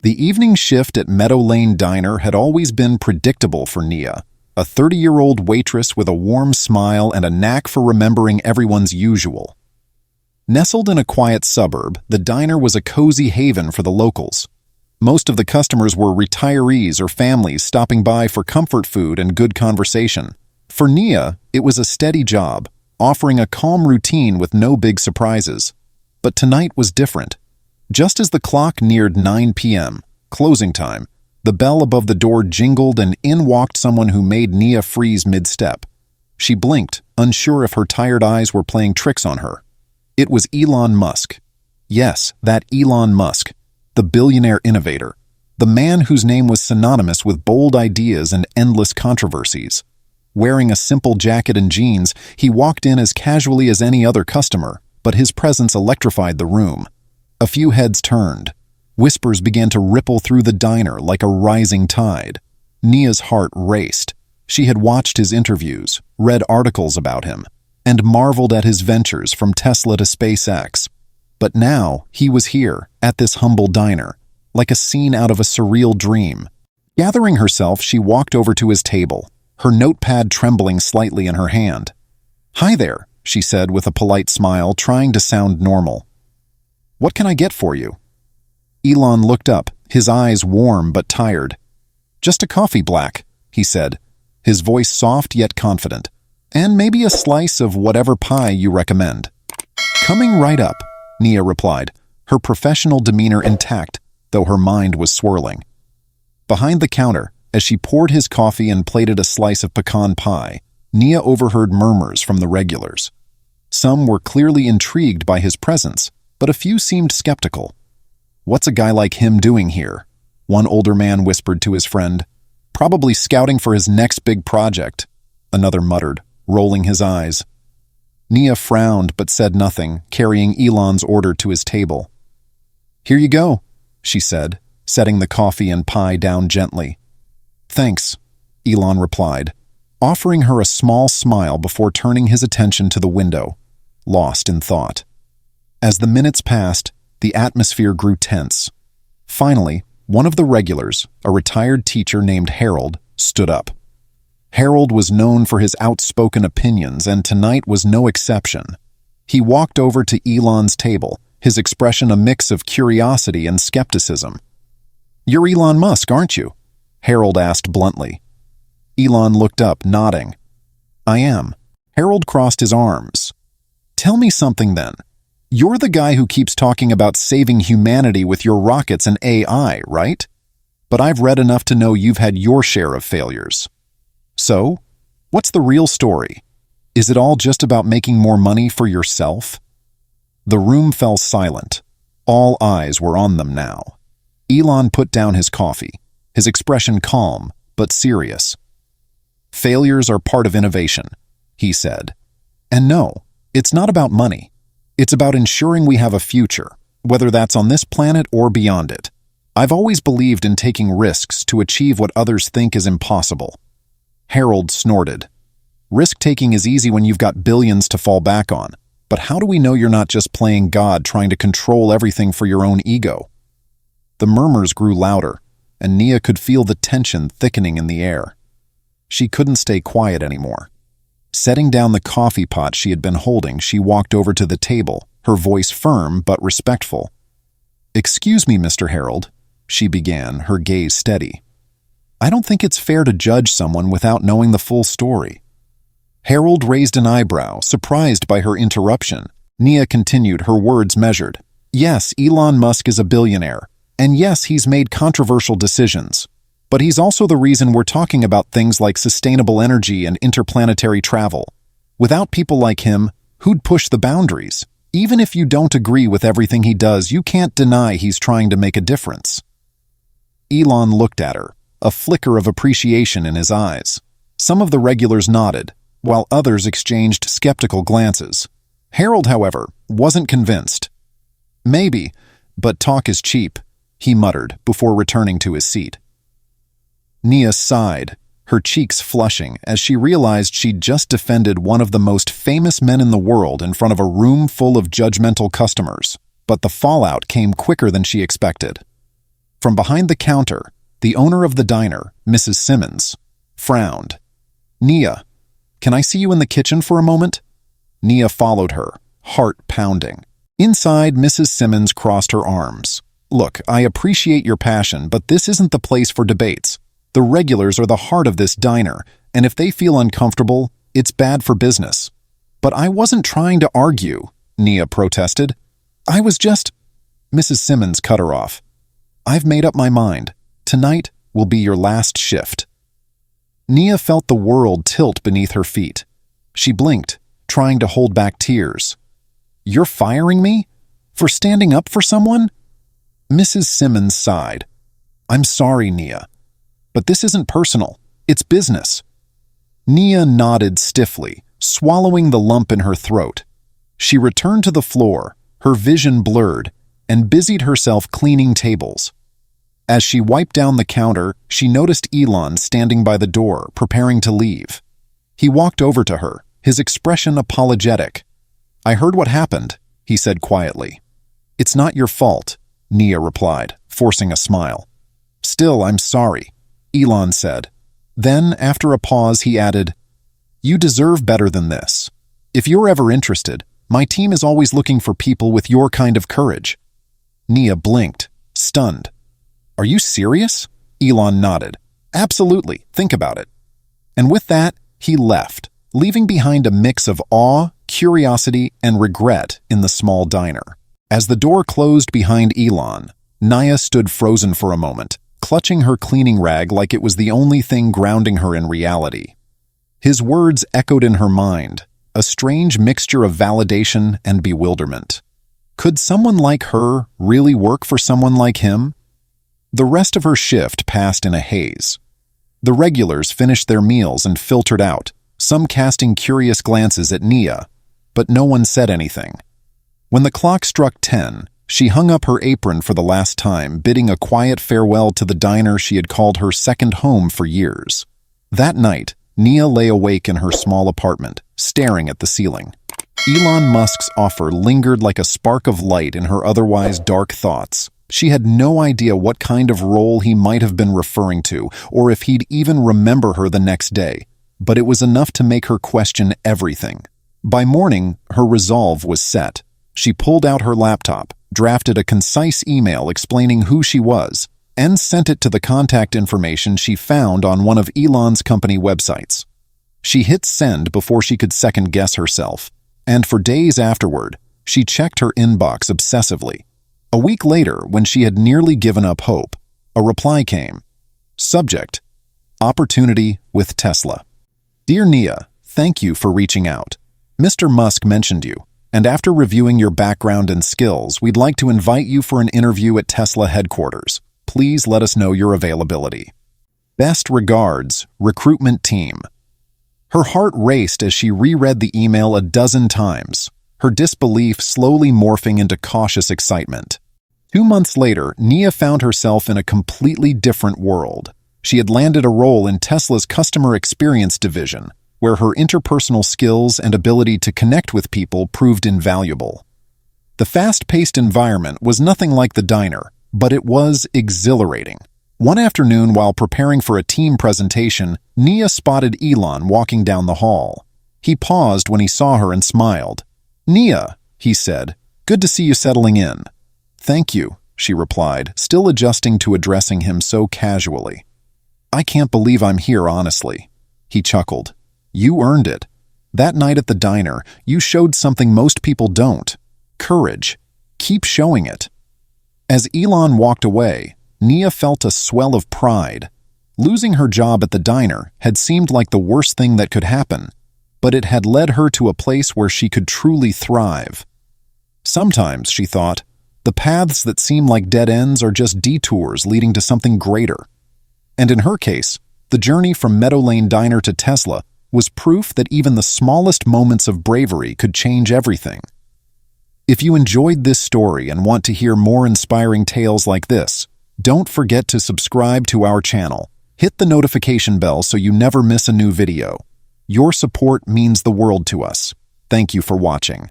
The evening shift at Meadow Lane Diner had always been predictable for Nia, a 30-year-old waitress with a warm smile and a knack for remembering everyone's usual. Nestled in a quiet suburb, the diner was a cozy haven for the locals. Most of the customers were retirees or families stopping by for comfort food and good conversation. For Nia, it was a steady job, offering a calm routine with no big surprises. But tonight was different. Just as the clock neared 9 p.m., closing time, the bell above the door jingled and in walked someone who made Nia freeze mid-step. She blinked, unsure if her tired eyes were playing tricks on her. It was Elon Musk. Yes, that Elon Musk, the billionaire innovator, the man whose name was synonymous with bold ideas and endless controversies. Wearing a simple jacket and jeans, he walked in as casually as any other customer, but his presence electrified the room. A few heads turned. Whispers began to ripple through the diner like a rising tide. Nia's heart raced. She had watched his interviews, read articles about him, and marveled at his ventures from Tesla to SpaceX. But now he was here, at this humble diner, like a scene out of a surreal dream. Gathering herself, she walked over to his table, her notepad trembling slightly in her hand. "Hi there," she said with a polite smile, trying to sound normal. "What can I get for you?" Elon looked up, his eyes warm but tired. "Just a coffee black," he said, his voice soft yet confident. "And maybe a slice of whatever pie you recommend." "Coming right up," Nia replied, her professional demeanor intact, though her mind was swirling. Behind the counter, as she poured his coffee and plated a slice of pecan pie, Nia overheard murmurs from the regulars. Some were clearly intrigued by his presence, but a few seemed skeptical. "What's a guy like him doing here?" one older man whispered to his friend. "Probably scouting for his next big project," another muttered, rolling his eyes. Nia frowned but said nothing, carrying Elon's order to his table. "Here you go," she said, setting the coffee and pie down gently. "Thanks," Elon replied, offering her a small smile before turning his attention to the window, lost in thought. As the minutes passed, the atmosphere grew tense. Finally, one of the regulars, a retired teacher named Harold, stood up. Harold was known for his outspoken opinions, and tonight was no exception. He walked over to Elon's table, his expression a mix of curiosity and skepticism. "You're Elon Musk, aren't you?" Harold asked bluntly. Elon looked up, nodding. "I am." Harold crossed his arms. "Tell me something then. You're the guy who keeps talking about saving humanity with your rockets and AI, right? But I've read enough to know you've had your share of failures. So, what's the real story? Is it all just about making more money for yourself?" The room fell silent. All eyes were on them now. Elon put down his coffee, his expression calm but serious. "Failures are part of innovation," he said. "And no, it's not about money. It's about ensuring we have a future, whether that's on this planet or beyond it. I've always believed in taking risks to achieve what others think is impossible." Harold snorted. "Risk-taking is easy when you've got billions to fall back on, but how do we know you're not just playing God trying to control everything for your own ego?" The murmurs grew louder, and Nia could feel the tension thickening in the air. She couldn't stay quiet anymore. Setting down the coffee pot she had been holding, she walked over to the table, her voice firm but respectful. "Excuse me, Mr. Harold," she began, her gaze steady. "I don't think it's fair to judge someone without knowing the full story." Harold raised an eyebrow, surprised by her interruption. Nia continued, her words measured. "Yes, Elon Musk is a billionaire, and yes, he's made controversial decisions. But he's also the reason we're talking about things like sustainable energy and interplanetary travel. Without people like him, who'd push the boundaries? Even if you don't agree with everything he does, you can't deny he's trying to make a difference." Elon looked at her, a flicker of appreciation in his eyes. Some of the regulars nodded, while others exchanged skeptical glances. Harold, however, wasn't convinced. "Maybe, but talk is cheap," he muttered before returning to his seat. Nia sighed, her cheeks flushing as she realized she'd just defended one of the most famous men in the world in front of a room full of judgmental customers, but the fallout came quicker than she expected. From behind the counter, the owner of the diner, Mrs. Simmons, frowned. "Nia, can I see you in the kitchen for a moment?" Nia followed her, heart pounding. Inside, Mrs. Simmons crossed her arms. "Look, I appreciate your passion, but this isn't the place for debates. The regulars are the heart of this diner, and if they feel uncomfortable, it's bad for business." "But I wasn't trying to argue," Nia protested. "I was just—" Mrs. Simmons cut her off. "I've made up my mind. Tonight will be your last shift." Nia felt the world tilt beneath her feet. She blinked, trying to hold back tears. "You're firing me? For standing up for someone?" Mrs. Simmons sighed. "I'm sorry, Nia, but this isn't personal. It's business." Nia nodded stiffly, swallowing the lump in her throat. She returned to the floor, her vision blurred, and busied herself cleaning tables. As she wiped down the counter, she noticed Elon standing by the door, preparing to leave. He walked over to her, his expression apologetic. "I heard what happened," he said quietly. "It's not your fault," Nia replied, forcing a smile. "Still, I'm sorry," Elon said. Then, after a pause, he added, "You deserve better than this. If you're ever interested, my team is always looking for people with your kind of courage." Nia blinked, stunned. "Are you serious?" Elon nodded. "Absolutely, think about it." And with that, he left, leaving behind a mix of awe, curiosity, and regret in the small diner. As the door closed behind Elon, Nia stood frozen for a moment, clutching her cleaning rag like it was the only thing grounding her in reality. His words echoed in her mind, a strange mixture of validation and bewilderment. Could someone like her really work for someone like him? The rest of her shift passed in a haze. The regulars finished their meals and filtered out, some casting curious glances at Nia, but no one said anything. When the clock struck 10, she hung up her apron for the last time, bidding a quiet farewell to the diner she had called her second home for years. That night, Nia lay awake in her small apartment, staring at the ceiling. Elon Musk's offer lingered like a spark of light in her otherwise dark thoughts. She had no idea what kind of role he might have been referring to, or if he'd even remember her the next day, but it was enough to make her question everything. By morning, her resolve was set. She pulled out her laptop, drafted a concise email explaining who she was, and sent it to the contact information she found on one of Elon's company websites. She hit send before she could second-guess herself, and for days afterward, she checked her inbox obsessively. A week later, when she had nearly given up hope, a reply came. Subject: Opportunity with Tesla. Dear Nia, thank you for reaching out. Mr. Musk mentioned you, and after reviewing your background and skills, we'd like to invite you for an interview at Tesla headquarters. Please let us know your availability. Best regards, recruitment team. Her heart raced as she reread the email a dozen times, her disbelief slowly morphing into cautious excitement. 2 months later, Nia found herself in a completely different world. She had landed a role in Tesla's customer experience division, where her interpersonal skills and ability to connect with people proved invaluable. The fast-paced environment was nothing like the diner, but it was exhilarating. One afternoon, while preparing for a team presentation, Nia spotted Elon walking down the hall. He paused when he saw her and smiled. "Nia," he said, "good to see you settling in." "Thank you," she replied, still adjusting to addressing him so casually. "I can't believe I'm here, honestly." He chuckled. "You earned it. That night at the diner, you showed something most people don't. Courage. Keep showing it." As Elon walked away, Nia felt a swell of pride. Losing her job at the diner had seemed like the worst thing that could happen, but it had led her to a place where she could truly thrive. Sometimes, she thought, the paths that seem like dead ends are just detours leading to something greater. And in her case, the journey from Meadow Lane Diner to Tesla was proof that even the smallest moments of bravery could change everything. If you enjoyed this story and want to hear more inspiring tales like this, don't forget to subscribe to our channel. Hit the notification bell so you never miss a new video. Your support means the world to us. Thank you for watching.